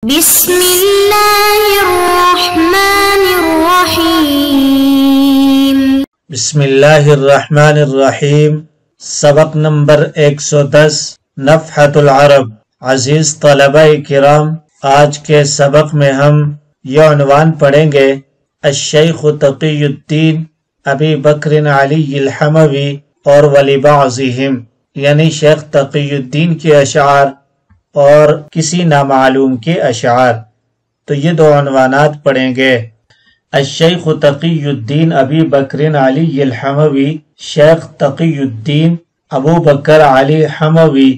بسم اللہ الرحمن الرحیم۔ بسم اللہ الرحمن الرحیم۔ سبق نمبر 110 نفحۃ العرب۔ عزیز طلبہ کرام، آج کے سبق میں ہم یہ عنوان پڑھیں گے الشیخ تقی الدین ابی بکر علی الحموی اور ولبعضهم، یعنی شیخ تقی الدین کے اشعار اور کسی نامعلوم کے اشعار۔ تو یہ دو عنوانات پڑھیں گے۔ الشیخ تقی الدین ابی بکر علی الحموی، شیخ تقی الدین ابو بکر علی حموی،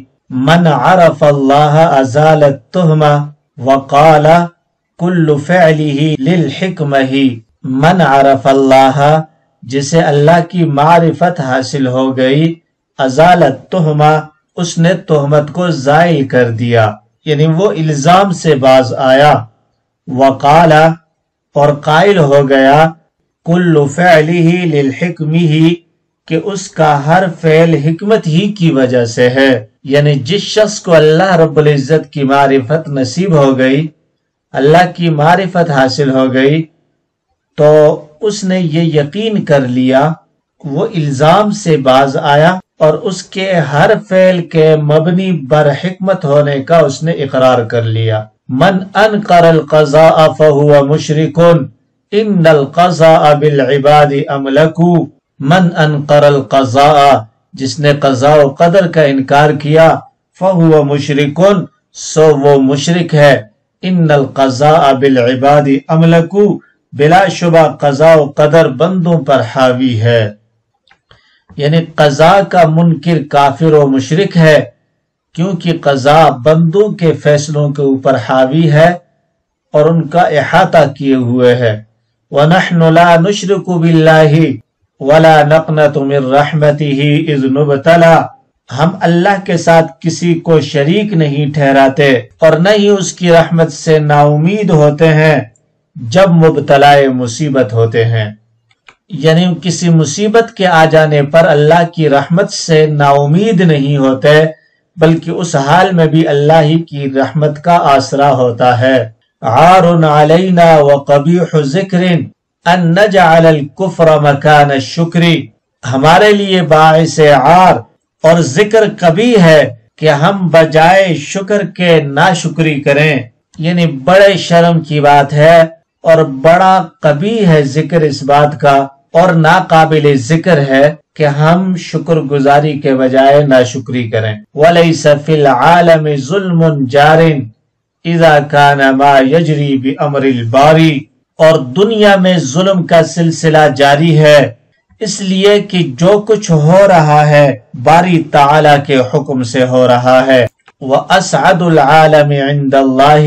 من عرف اللہ ازال التہمہ وقال کل فعلہ للحکمہ۔ من عرف اللہ، جسے اللہ کی معرفت حاصل ہو گئی، ازال التہمہ، اس نے تہمت کو زائل کر دیا، یعنی وہ الزام سے باز آیا۔ وقال، اور قائل ہو گیا، کل فعلہ للحکمہ، کہ اس کا ہر فعل حکمت ہی کی وجہ سے ہے، یعنی جس شخص کو اللہ رب العزت کی معرفت نصیب ہو گئی، اللہ کی معرفت حاصل ہو گئی، تو اس نے یہ یقین کر لیا، وہ الزام سے باز آیا اور اس کے ہر فعل کے مبنی بر حکمت ہونے کا اس نے اقرار کر لیا۔ من انکر القضاء فہو مشرک ان القضاء بالعباد املکو۔ من انکر القضاء، جس نے قضاء و قدر کا انکار کیا، فہو مشرک، سو وہ مشرک ہے۔ ان القضاء بالعباد املکو، بلا شبہ قضاء و قدر بندوں پر حاوی ہے، یعنی قضاء کا منکر کافر و مشرک ہے، کیونکہ قضاء بندوں کے فیصلوں کے اوپر حاوی ہے اور ان کا احاطہ کیے ہوئے ہے۔ وَنَحْنُ لَا نُشْرِكُ بِاللَّهِ وَلَا نَقْنَطُ مِن رَحْمَتِهِ إِذْ نُبْتَلَى، ہم اللہ کے ساتھ کسی کو شریک نہیں ٹھہراتے اور نہ ہی اس کی رحمت سے نا امید ہوتے ہیں جب مبتلا مصیبت ہوتے ہیں، یعنی کسی مصیبت کے آ جانے پر اللہ کی رحمت سے نا امید نہیں ہوتے، بلکہ اس حال میں بھی اللہ ہی کی رحمت کا آسرا ہوتا ہے۔ عار علینا وقبیح ذکر ان نجعل الکفر مکان الشکر، ہمارے لیے باعث عار اور ذکر کبھی ہے کہ ہم بجائے شکر کے ناشکری کریں، یعنی بڑے شرم کی بات ہے اور بڑا قبیح ہے ذکر اس بات کا، اور ناقابل ذکر ہے کہ ہم شکر گزاری کے بجائے ناشکری کریں۔ وَلَيْسَ فِي الْعَالَمِ ظُلْمٌ جَارٍ إِذَا كَانَ مَا يَجْرِي بِأَمْرِ الْبَارِ، اور دنیا میں ظلم کا سلسلہ جاری ہے، اس لیے کہ جو کچھ ہو رہا ہے باری تعالی کے حکم سے ہو رہا ہے۔ وَأَسْعَدُ الْعَالَمِ عِنْدَ اللَّهِ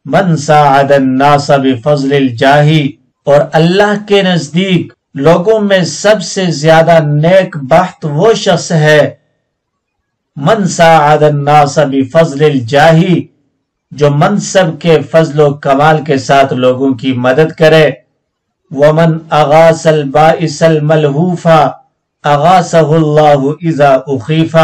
مَنْ سَاعَدَ النَّاسَ بِفَضْلِ الْجَاهِ، اور اللہ کے نزدیک لوگوں میں سب سے زیادہ نیک بخت وہ شخص ہے، من ساعد الناس بفضل الجاہ، جو منصب کے فضل و کمال کے ساتھ لوگوں کی مدد کرے۔ ومن اغاث البائس الملہوف اغاثہ اللہ اذا اخیف،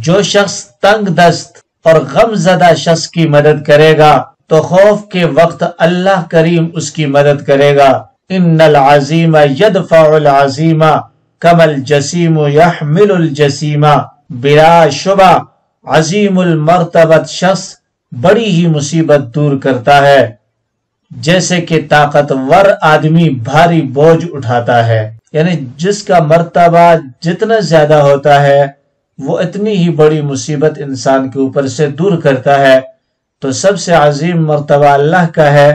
جو شخص تنگ دست اور غم زدہ شخص کی مدد کرے گا تو خوف کے وقت اللہ کریم اس کی مدد کرے گا۔ ان العظیم یدفع العظیم کما الجسیم یحمل الجسیم، بلا شبہ عظیم المرتبت شخص بڑی ہی مصیبت دور کرتا ہے جیسے کہ طاقتور آدمی بھاری بوجھ اٹھاتا ہے، یعنی جس کا مرتبہ جتنا زیادہ ہوتا ہے وہ اتنی ہی بڑی مصیبت انسان کے اوپر سے دور کرتا ہے۔ تو سب سے عظیم مرتبہ اللہ کا ہے،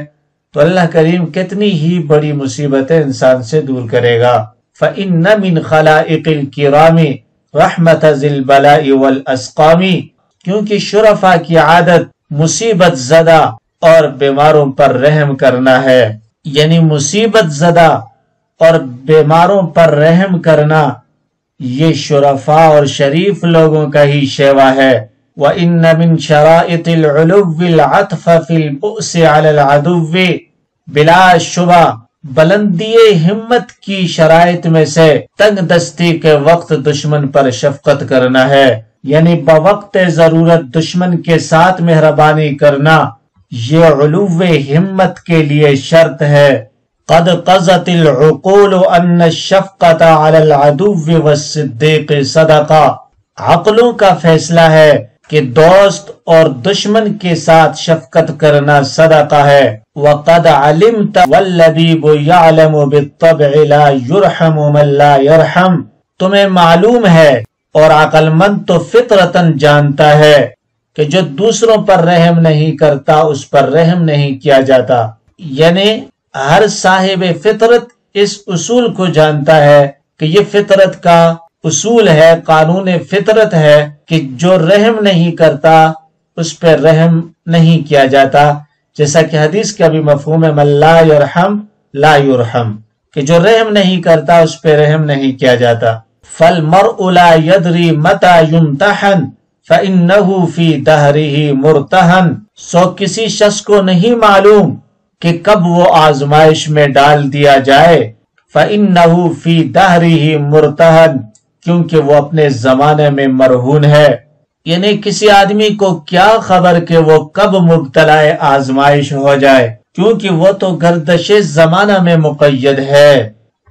تو اللہ کریم کتنی ہی بڑی مصیبتیں انسان سے دور کرے گا۔ فَإِنَّ مِنْ خَلَائِقِ الْكِرَامِ رَحْمَةَ ذِي الْبَلَاءِ وَالْأَسْقَامِ، کیونکہ شرفاء کی عادت مصیبت زدہ اور بیماروں پر رحم کرنا ہے، یعنی مصیبت زدہ اور بیماروں پر رحم کرنا یہ شرفاء اور شریف لوگوں کا ہی شیوا ہے۔ وَإِنَّ مِن شَرَائِطِ الْعُلُوِّ الْعَطْفَ فِي الْبُؤْسِ عَلَى الْعَدُوِّ، بلا شبہ بلندی ہمت کی شرائط میں سے تنگ دستی کے وقت دشمن پر شفقت کرنا ہے، یعنی بوقت ضرورت دشمن کے ساتھ مہربانی کرنا، یہ علو ہمت کے لیے شرط ہے۔ قد قضت العقول ان الشفقۃ علی العدو والصدیق صدقہ، عقلوں کا فیصلہ ہے کہ دوست اور دشمن کے ساتھ شفقت کرنا صدقہ ہے۔ وقد علمت واللبیب یعلم بالطبع لا یرحم من لا یرحم، تمہیں معلوم ہے اور عقل مند تو فطرتاً جانتا ہے کہ جو دوسروں پر رحم نہیں کرتا اس پر رحم نہیں کیا جاتا۔ یعنی ہر صاحب فطرت اس اصول کو جانتا ہے کہ یہ فطرت کا اصول ہے، قانون فطرت ہے کہ جو رحم نہیں کرتا اس پہ رحم نہیں کیا جاتا، جیسا کہ حدیث کا بھی مفہوم ہے من لا یرحم لا یرحم، کہ جو رحم نہیں کرتا اس پہ رحم نہیں کیا جاتا۔ فالمرء لا يدري متى يمتحن فإنه في دهره مرتهن، سو کسی شخص کو نہیں معلوم کہ کب وہ آزمائش میں ڈال دیا جائے، فإنه في دهره مرتهن، کیونکہ وہ اپنے زمانے میں مرہون ہے۔ یعنی کسی آدمی کو کیا خبر کہ وہ کب مبتلا آزمائش ہو جائے، کیونکہ وہ تو گردش زمانہ میں مقید ہے،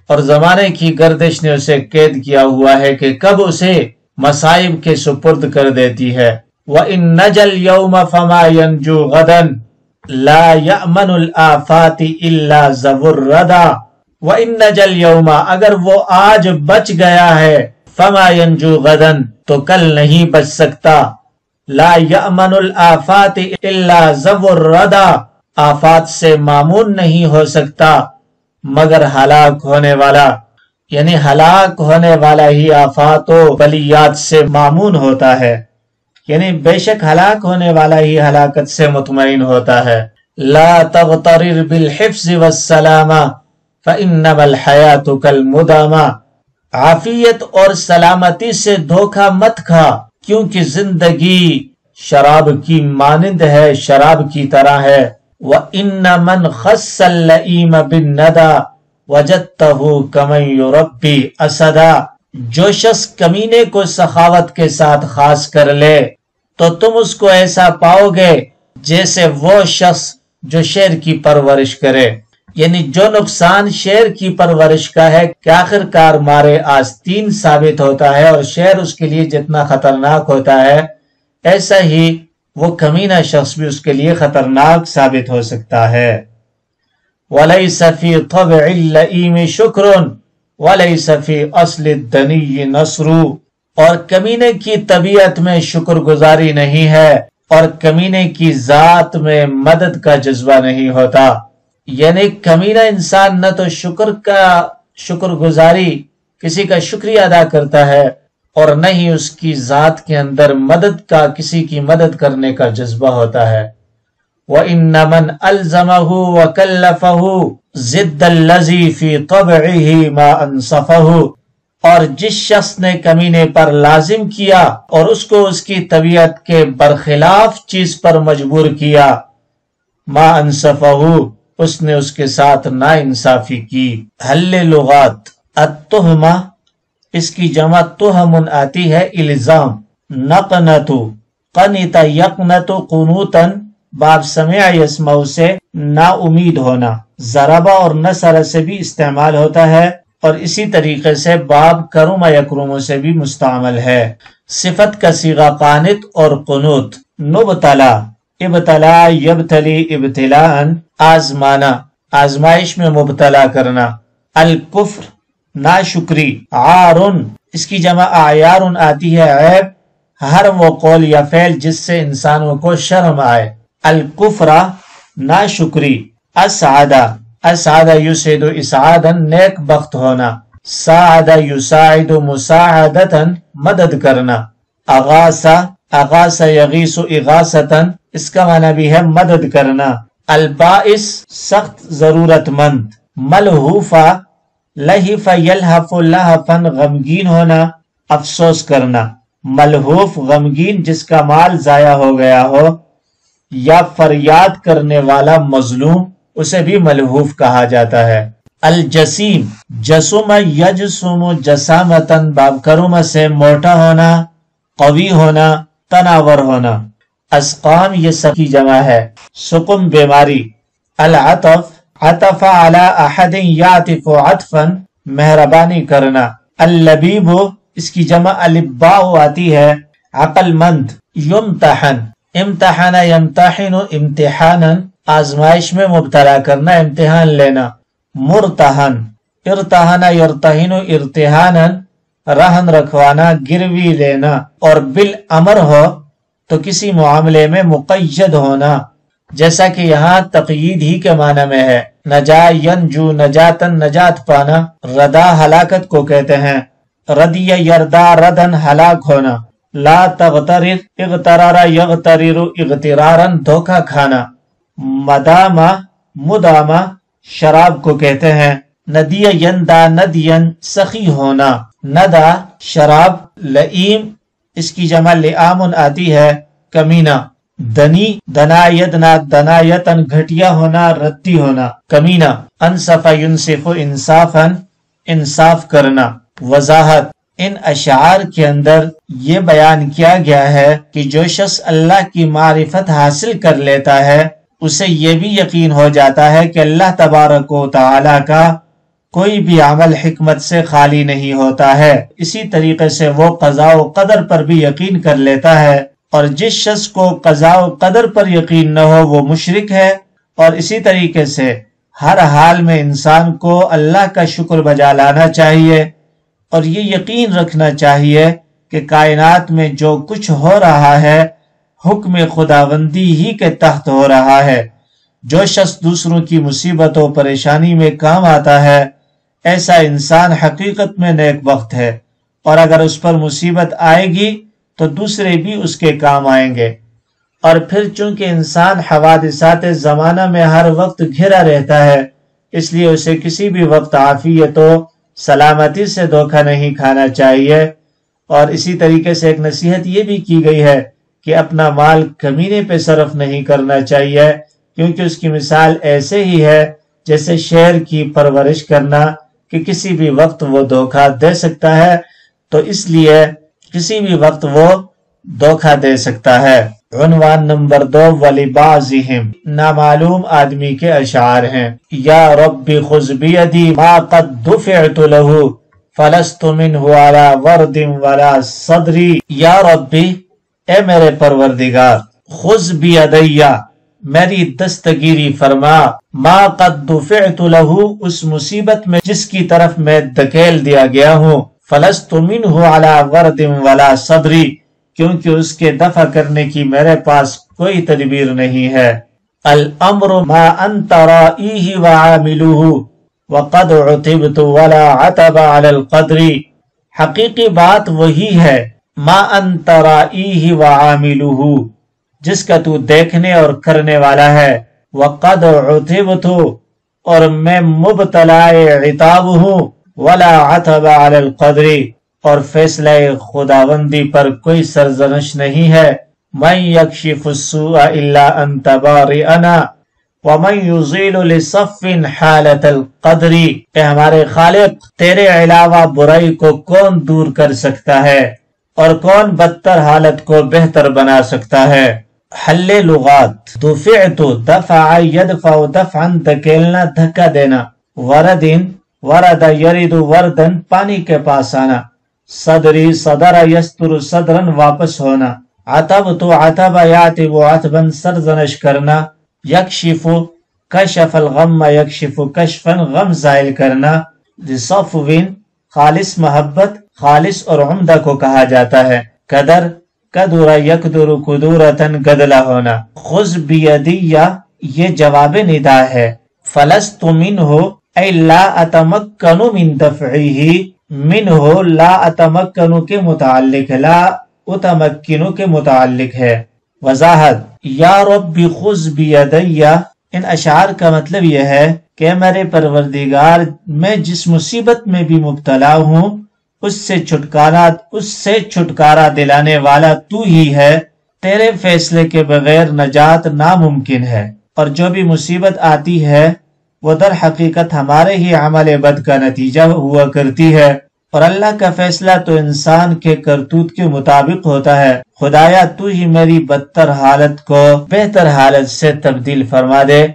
اور زمانے کی گردش نے اسے قید کیا ہوا ہے کہ کب اسے مصائب کے سپرد کر دیتی ہے۔ وَإِن نَجَ الْيَوْمَ فَمَا يَنْجُو غَدًا لَا يَأْمَنُ الْآفَاتِ إِلَّا ذَوُ الرَّدَى، وَإِن نَجَ الْيَوْمَ، اگر وہ آج بچ گیا ہے، فَمَا يَنْجُو غَدًا تو کل نہیں بچ سکتا، لَا يَأْمَنُ الْآفَاتِ إِلَّا ذَوُ الرَّدَى، آفات سے مامون نہیں ہو سکتا مگر ہلاک ہونے والا، یعنی ہلاک ہونے والا ہی آفات و بلیات سے مامون ہوتا ہے، یعنی بے شک ہلاک ہونے والا ہی ہلاکت سے مطمئن ہوتا ہے۔ لا تغترر بالحفظ والسلامہ فإنما الحیاة کالمدامہ، عافیت اور سلامتی سے دھوکہ مت کھا، کیونکہ زندگی شراب کی مانند ہے، شراب کی طرح ہے۔ وَإِنَّ مَنْ خَصَّ اللَّئِيمَ بِالنَّدَى وَجَدْتَهُ كَمَنْ يُرَبِّي أَسَدًا، جو شخص کمینے کو سخاوت کے ساتھ خاص کر لے تو تم اس کو ایسا پاؤ گے جیسے وہ شخص جو شیر کی پرورش کرے۔ یعنی جو نقصان شیر کی پرورش کا ہے کہ آخر کار مارے آستین ثابت ہوتا ہے، اور شیر اس کے لیے جتنا خطرناک ہوتا ہے ایسا ہی وہ کمینہ شخص بھی اس کے لیے خطرناک ثابت ہو سکتا ہے۔ وَلَيْسَ فِي طَبْعِ اللَّئِيمِ شُكْرٌ وَلَيْسَ فِي أَصْلِ الدَّنِيِّ نَصْرُ، اور کمینے کی طبیعت میں شکر گزاری نہیں ہے، اور کمینے کی ذات میں مدد کا جذبہ نہیں ہوتا۔ یعنی کمینہ انسان نہ تو شکر گزاری کسی کا شکریہ ادا کرتا ہے، اور نہ ہی اس کی ذات کے اندر مدد کا، کسی کی مدد کرنے کا جذبہ ہوتا ہے۔ وَإِنَّ مَنْ أَلْزَمَهُ وَكَلَّفَهُ ضِدَّ الَّذِي فِي طَبْعِهِ مَا أَنصَفَهُ، اور جس شخص نے کمینے پر لازم کیا اور اس کو اس کی طبیعت کے برخلاف چیز پر مجبور کیا، مَا أَنصَفَهُ، اس نے اس کے ساتھ ناانصافی کی۔ حل لغات، التہمہ اس کی جمع تہمن آتی ہے الزام۔ نقنتو، قنت یقنت قنوتن، باب سمع یسمع سے نا امید ہونا، ضربہ اور نصر سے بھی استعمال ہوتا ہے، اور اسی طریقے سے باب کرم یکرم سے بھی مستعمل ہے۔ صفت کا صیغہ قانت اور قنوت۔ نبتلا، ابتلا یبتلی ابتلاء، آزمانا، آزمائش میں مبتلا کرنا۔ الکفر ناشکری۔ عارن اس کی جمع اعیارن آتی ہے عیب، ہر وہ قول یا فعل جس سے انسانوں کو شرم آئے۔ الکفرہ ناشکری۔ اسعدہ، اسعد یسعد اسعادا نیک بخت ہونا۔ ساعد یساعد مساعدتا مدد کرنا۔ اغاثہ، اغاث یغیث اغاثتا، اس کا معنی بھی ہے مدد کرنا۔ البائس سخت ضرورت مند۔ ملحوفہ، لہف یلحف لہفا غمگین ہونا، افسوس کرنا۔ ملحوف غمگین جس کا مال ضائع ہو گیا ہو، یا فریاد کرنے والا مظلوم، اسے بھی ملحوف کہا جاتا ہے۔ الجسیم، جسم یجسم جسامتن، باب کرم سے موٹا ہونا، قوی ہونا، تناور ہونا۔ اسقام یہ سب کی جمع ہے، سقم بیماری۔ العطف عطف علی احد یعطف عطفا مہربانی کرنا۔ اللبیب اس کی جمع الباء آتی ہے، عقل مند۔ یمتحن امتحن یمتحن امتحانا آزمائش میں مبتلا کرنا، امتحان لینا۔ مرتہن ارتہن یرتہن ارتہانا رہن رکھوانا، گروی لینا۔ اور بالامر ہو تو کسی معاملے میں مقید ہونا، جیسا کہ یہاں تقیید ہی کے معنی میں ہے۔ نجا ینجو نجاتن نجات پانا، ردا ہلاکت کو کہتے ہیں۔ ردی یردا ردن ہلاک ہونا۔ لا تغترر اغترار یغترر اغترارا دھوکہ کھانا۔ مدامہ مدامہ شراب کو کہتے ہیں۔ ندی یندا ندین سخی ہونا۔ ندا شراب۔ لئیم اس کی جمع لئام آتی ہے، کمینہ۔ دنی دنا یدنا دنایتن گھٹیا ہونا، ردی ہونا، کمینہ۔ انصف ینصف انصافا انصاف کرنا۔ وضاحت ان اشعار کے اندر یہ بیان کیا گیا ہے کہ جو شخص اللہ کی معرفت حاصل کر لیتا ہے اسے یہ بھی یقین ہو جاتا ہے کہ اللہ تبارک و تعالی کا کوئی بھی عمل حکمت سے خالی نہیں ہوتا ہے۔ اسی طریقے سے وہ قضاء و قدر پر بھی یقین کر لیتا ہے، اور جس شخص کو قضاء و قدر پر یقین نہ ہو وہ مشرک ہے۔ اور اسی طریقے سے ہر حال میں انسان کو اللہ کا شکر بجا لانا چاہیے، اور یہ یقین رکھنا چاہیے کہ کائنات میں جو کچھ ہو رہا ہے حکم خداوندی ہی کے تحت ہو رہا ہے۔ جو شخص دوسروں کی مصیبت و پریشانی میں کام آتا ہے ایسا انسان حقیقت میں نیک بخت ہے، اور اگر اس پر مصیبت آئے گی تو دوسرے بھی اس کے کام آئیں گے۔ اور پھر چونکہ انسان حوادثات زمانہ میں ہر وقت گھرا رہتا ہے، اس لیے اسے کسی بھی وقت عافیت و سلامتی سے دھوکہ نہیں کھانا چاہیے۔ اور اسی طریقے سے ایک نصیحت یہ بھی کی گئی ہے کہ اپنا مال کمینے پہ صرف نہیں کرنا چاہیے، کیونکہ اس کی مثال ایسے ہی ہے جیسے شیر کی پرورش کرنا کہ کسی بھی وقت وہ دھوکہ دے سکتا ہے، تو اس لیے کسی بھی وقت وہ دھوکہ دے سکتا ہے۔ عنوان نمبر 2 وَلِبَعْضِهِمْ نامعلوم آدمی کے اشعار ہیں۔ یا رب خذ بیدی ما قد دفعت له فلست منه على ورد ولا صدری۔ یا ربی اے میرے پروردگار، خذ بیدی میری دستگیری فرما، ما قد دفعت له اس مصیبت میں جس کی طرف میں دھکیل دیا گیا ہوں، فلست منه على ورد ولا صدری کیونکہ اس کے دفع کرنے کی میرے پاس کوئی تدبیر نہیں ہے۔ الامر ما انت رائیہ وعاملہ وقد عتبت ولا عتب علی القدر۔ حقیقی بات وہی ہے، ما انت رائیہ وعاملہ جس کا تو دیکھنے اور کرنے والا ہے، وقد عتبت اور میں مبتلا عتاب ہوں، ولا عتب علی القدر اور فیصلہ خداوندی پر کوئی سرزنش نہیں ہے۔ من یکشف السوء الا انت بارئنا ومن یزیل لصف حالت القدر۔ کہ ہمارے خالق تیرے علاوہ برائی کو کون دور کر سکتا ہے اور کون بدتر حالت کو بہتر بنا سکتا ہے۔ حل لغات دفعت دفع یدفع دفعا دھکیلنا دھکا دینا، وردن ورد یرد وردن پانی کے پاس آنا، صدری صدر یستر صدرن واپس ہونا، عتب تو عتب یعتب عتبن سرزنش کرنا، یکشف کشف الغم یکشف کشفن غم زائل کرنا، لصفوین خالص محبت خالص اور عمدہ کو کہا جاتا ہے، قدر قدر یقدر قدورتن گدلا ہونا۔ خذ بیدیہ یہ جواب ندا ہے، فلست منہ ای لا اتمکن من دفعہ، منہ لا اتمکنو کے متعلق ہے، لا اتمکنو کے متعلق ہے۔ وضاحت یا رب خذ بیدی ان اشعار کا مطلب یہ ہے کہ میرے پروردگار میں جس مصیبت میں بھی مبتلا ہوں اس سے چھٹکارا دلانے والا تو ہی ہے، تیرے فیصلے کے بغیر نجات ناممکن ہے، اور جو بھی مصیبت آتی ہے وہ در حقیقت ہمارے ہی عمل بد کا نتیجہ ہوا کرتی ہے۔ اور اللہ کا فیصلہ تو انسان کے کرتوت کے مطابق ہوتا ہے۔ خدایا تو ہی میری بدتر حالت کو بہتر حالت سے تبدیل فرما دے۔